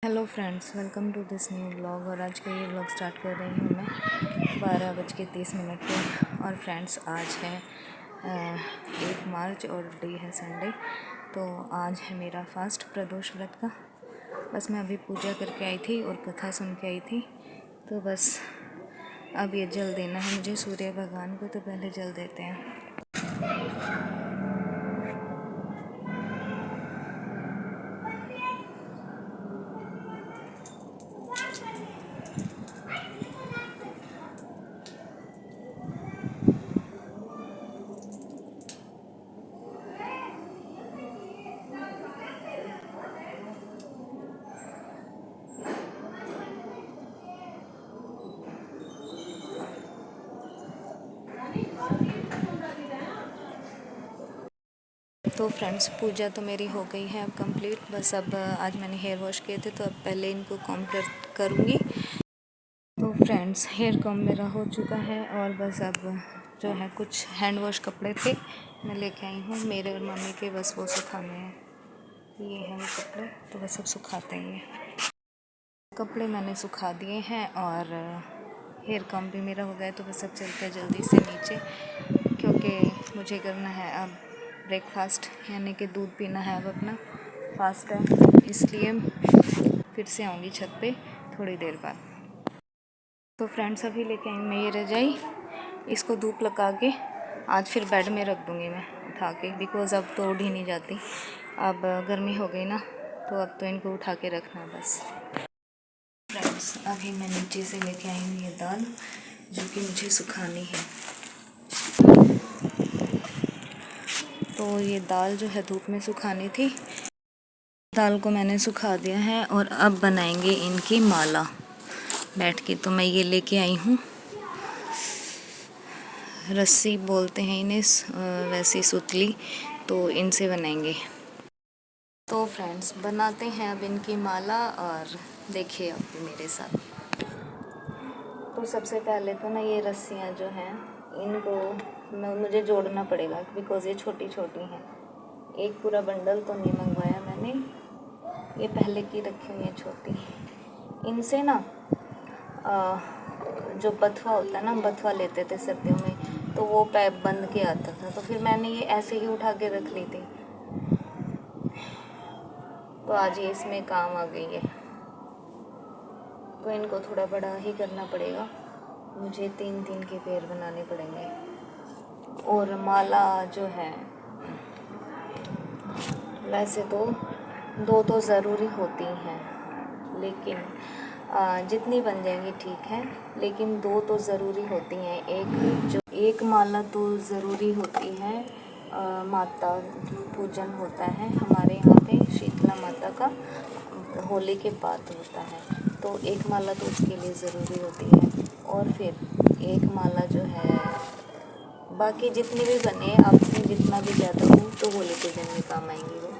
Hello friends, welcome to this new blog. और आज का ये ब्लॉग स्टार्ट कर रही हूँ मैं 12:30 पे। और फ्रेंड्स, आज है 1 मार्च और डे है संडे। तो आज है मेरा फास्ट प्रदोष व्रत का। बस मैं अभी पूजा करके आई थी और कथा सुन के आई थी। तो बस अब ये जल देना है मुझे सूर्य भगवान को, तो पहले जल देते हैं। तो फ्रेंड्स, पूजा तो मेरी हो गई है अब कंप्लीट। बस अब आज मैंने हेयर वॉश किए थे, तो अब पहले इनको कॉम्ब करूँगी। तो फ्रेंड्स, हेयर कॉम्ब मेरा हो चुका है और बस अब जो है कुछ हैंड वॉश कपड़े थे मैं लेके आई हूँ मेरे और मम्मी के, बस वो सुखाने हैं। ये हैं वो कपड़े, तो बस अब सुखाते हैं। ये कपड़े मैंने सुखा दिए हैं और हेयर कॉम्ब भी मेरा हो गया। तो बस अब चलते हैं जल्दी से नीचे, क्योंकि मुझे करना है अब ब्रेकफास्ट, यानी कि दूध पीना है अब अपना। फास्ट है, इसलिए फिर से आऊँगी छत पे थोड़ी देर बाद। तो फ्रेंड्स, अभी लेके आई मैं ये रजाई। इसको धूप लगा के आज फिर बेड में रख दूँगी मैं उठा के, बिकॉज़ अब तो उड़ ही नहीं जाती। अब गर्मी हो गई ना, तो अब तो इनको उठा के रखना है बस। फ्रेंड्स, अभी मैं नीचे से लेके आई हूँ ये दाल, जो कि मुझे सुखानी है। तो ये दाल जो है धूप में सुखानी थी। दाल को मैंने सुखा दिया है और अब बनाएंगे इनकी माला बैठ के। तो मैं ये लेके आई हूँ, रस्सी बोलते हैं इन्हें, वैसी सुतली। तो इनसे बनाएंगे। तो फ्रेंड्स, बनाते हैं अब इनकी माला, और देखिए आप भी मेरे साथ। तो सबसे पहले तो ना ये रस्सियाँ जो हैं इनको मुझे जोड़ना पड़ेगा, बिकॉज़ ये छोटी छोटी हैं। एक पूरा बंडल तो नहीं मंगवाया मैंने, ये पहले की रखी हुई है छोटी। इनसे ना जो बथवा होता है ना, बथवा लेते थे सर्दियों में, तो वो पैप बंद के आता था। तो फिर मैंने ये ऐसे ही उठा के रख ली थी, तो आज ये इसमें काम आ गई है। तो इनको थोड़ा बड़ा ही करना पड़ेगा, मुझे 3-3 के पेड़ बनाने पड़ेंगे। और माला जो है, वैसे तो 2 तो ज़रूरी होती हैं, लेकिन जितनी बन जाएंगी ठीक है, लेकिन 2 तो ज़रूरी होती हैं। एक माला तो ज़रूरी होती है। माता पूजन होता है हमारे यहाँ पे, शीतला माता का होली के बाद होता है, तो एक माला तो उसके लिए ज़रूरी होती है। और फिर एक माला जो है, बाकी जितनी भी बने आपसे जितना भी ज़्यादा हो, तो होली पूजन में काम आएंगी वो।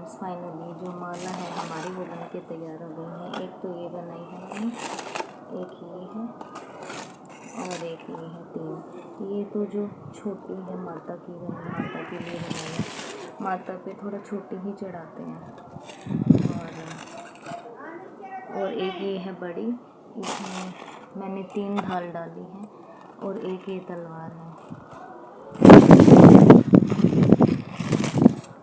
फ्रेंड्स फाइनली जो माला है हमारी वो बन के तैयार हो गई है। एक तो ये बनाई है मैंने, एक ये है और एक ये है, 3। ये तो जो छोटी है माता की बनी, माता के लिए बनाई है। माता पे थोड़ा छोटी ही चढ़ाते हैं। और एक ये है बड़ी, इसमें मैंने 3 ढाल डाली हैं और एक ये तलवार है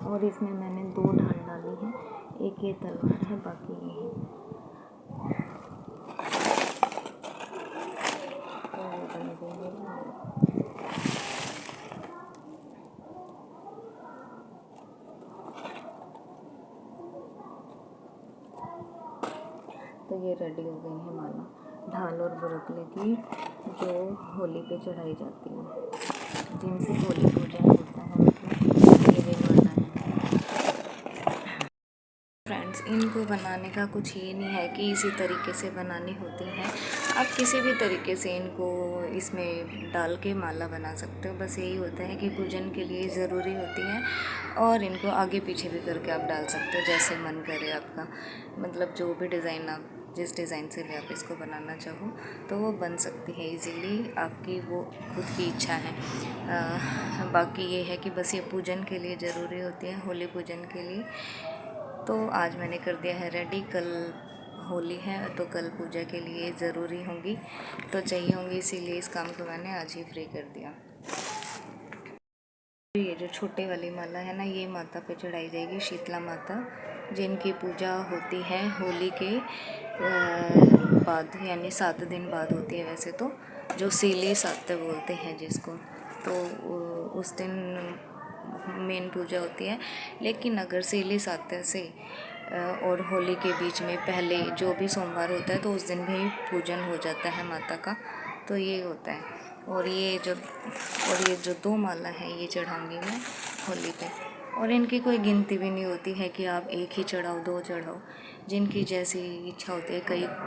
और इसमें मैंने 2 ढाल डाली हैं, एक ये तलवार है, बाकी ये है। तो ये रेडी हो गई है माला, ढाल और बुरकले की, जो होली पे चढ़ाई जाती है, जिनसे होली पूजन होता है। मतलब ये माला है फ्रेंड्स। इनको बनाने का कुछ ये नहीं है कि इसी तरीके से बनानी होती है, आप किसी भी तरीके से इनको इसमें डाल के माला बना सकते हो। बस यही होता है कि पूजन के लिए ज़रूरी होती है और इनको आगे पीछे भी करके आप डाल सकते हो, जैसे मन करे आपका। मतलब जो भी डिज़ाइन आप जिस डिज़ाइन से भी आप इसको बनाना चाहो तो वो बन सकती है इजीली, आपकी वो खुद की इच्छा है। बाकी ये है कि बस ये पूजन के लिए ज़रूरी होती है, होली पूजन के लिए। तो आज मैंने कर दिया है रेडी, कल होली है तो कल पूजा के लिए ज़रूरी होंगी तो चाहिए होंगी, इसीलिए इस काम को मैंने आज ही फ्री कर दिया। ये जो छोटे वाली माला है ना, ये माता पे चढ़ाई जाएगी, शीतला माता, जिनकी पूजा होती है होली के बाद, यानी 7 दिन बाद होती है वैसे तो, जो सीली सातव बोलते हैं जिसको। तो उस दिन मेन पूजा होती है। लेकिन अगर सीली सातव से और होली के बीच में पहले जो भी सोमवार होता है तो उस दिन भी पूजन हो जाता है माता का, तो ये होता है। और ये जो 2 माला है ये चढ़ाऊंगी मैं होली पे। और इनकी कोई गिनती भी नहीं होती है कि आप एक ही चढ़ाओ, 2 चढ़ाओ, जिनकी जैसी इच्छा होती है।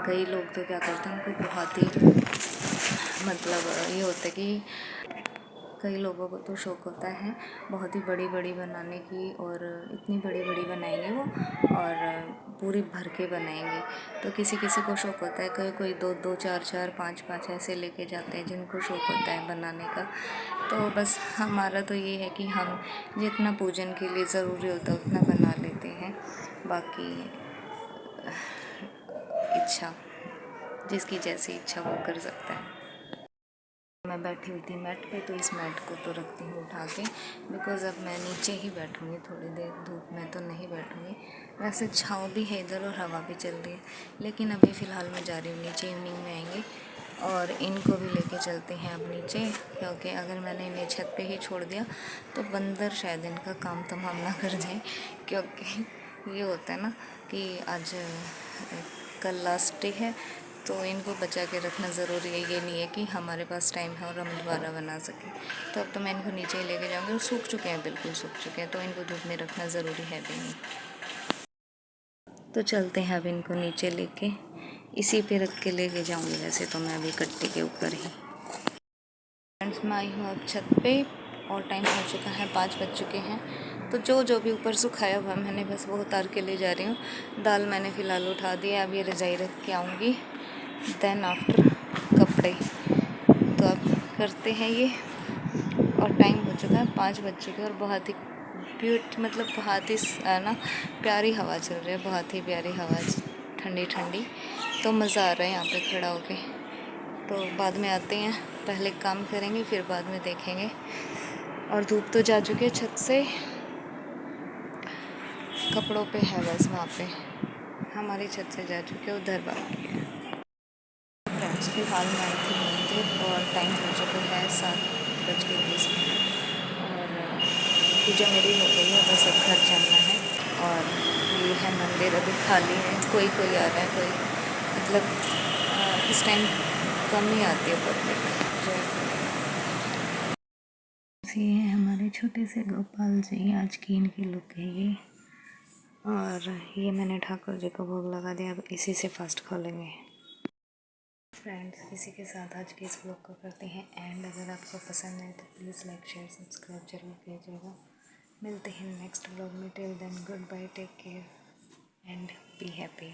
कई लोग तो क्या करते हैं, उनको बहुत ही मतलब ये होता है कि कई लोगों को तो शौक़ होता है बहुत ही बड़ी बड़ी बनाने की, और इतनी बड़ी बड़ी बनाएंगे वो, और पूरी भर के बनाएंगे। तो किसी किसी को शौक़ होता है, कोई 2 4 5 5 ऐसे लेके जाते हैं जिनको शौक़ होता है बनाने का। तो बस हमारा तो ये है कि हम जितना पूजन के लिए ज़रूरी होता है उतना बना लेते हैं, बाकी इच्छा जिसकी जैसी इच्छा वो कर सकता है। मैं बैठी हुई थी मैट पे, तो इस मैट को तो रखती हूँ उठा के, बिकॉज़ अब मैं नीचे ही बैठूँगी थोड़ी देर, धूप में तो नहीं बैठूँगी। वैसे छाँव भी है इधर और हवा भी चल रही है, लेकिन अभी फ़िलहाल मैं जा रही हूँ नीचे, इवनिंग में आएंगे और इनको भी लेके चलते हैं अब नीचे, क्योंकि अगर मैंने इन्हें छत पे ही छोड़ दिया तो बंदर शायद इनका काम तमाम ना कर जाए। क्योंकि ये होता है ना कि आज कल लास्ट डे है, तो इनको बचा के रखना ज़रूरी है। ये नहीं है कि हमारे पास टाइम है और हम दोबारा बना सकें। तो अब तो मैं इनको नीचे ही लेके जाऊँगी, और सूख चुके हैं, बिल्कुल सूख चुके हैं, तो इनको धूप में रखना ज़रूरी है भी नहीं। तो चलते हैं अब इनको नीचे लेके, इसी पे रख के लेके जाऊँगी। वैसे तो मैं अभी कट्टे के ऊपर ही। फ्रेंड्स मैं आई हूँ अब छत पे और टाइम हो चुका है, 5 बज चुके हैं। तो जो भी ऊपर सुखाया हुआ मैंने बस वो उतार के ले जा रही हूँ। दाल मैंने फ़िलहाल उठा दिया, अब ये रजाई रख के आऊँगी, देन आफ्टर कपड़े। तो अब करते हैं ये, और टाइम हो चुका है 5 बज चुके हैं, और बहुत ही मतलब बहुत ही ना प्यारी हवा चल रही है, बहुत ही प्यारी हवा, ठंडी ठंडी। तो मज़ा आ रहा है यहाँ पे खड़ा होके। तो बाद में आते हैं, पहले काम करेंगे फिर बाद में देखेंगे। और धूप तो जा चुकी है छत से, कपड़ों पे है बस, वहाँ पे हमारी छत से जा चुके, उधर बाकी है। फ्रेंड्स फिलहाल मैं आई थी मंदिर और टाइम हो चुका है 7:20 और पूजा मेरी हो गई है, बस अब घर जाना है। और ये है मंदिर, अभी खाली है, कोई आ रहा है, कोई मतलब इस टाइम कम ही आती है पब्लिक। ये है हमारे छोटे से गोपाल जी, आज की इनकी लुक है ये। और ये मैंने ठाकुर जी को भोग लगा दिया, अब इसी से फास्ट खोलेंगे। फ्रेंड्स इसी के साथ आज के इस ब्लॉग को करते हैं एंड। अगर आपको पसंद है तो प्लीज़ लाइक शेयर सब्सक्राइब जरूर कीजिएगा। मिलते हैं नेक्स्ट व्लॉग में। Till then good bye, take care and be happy.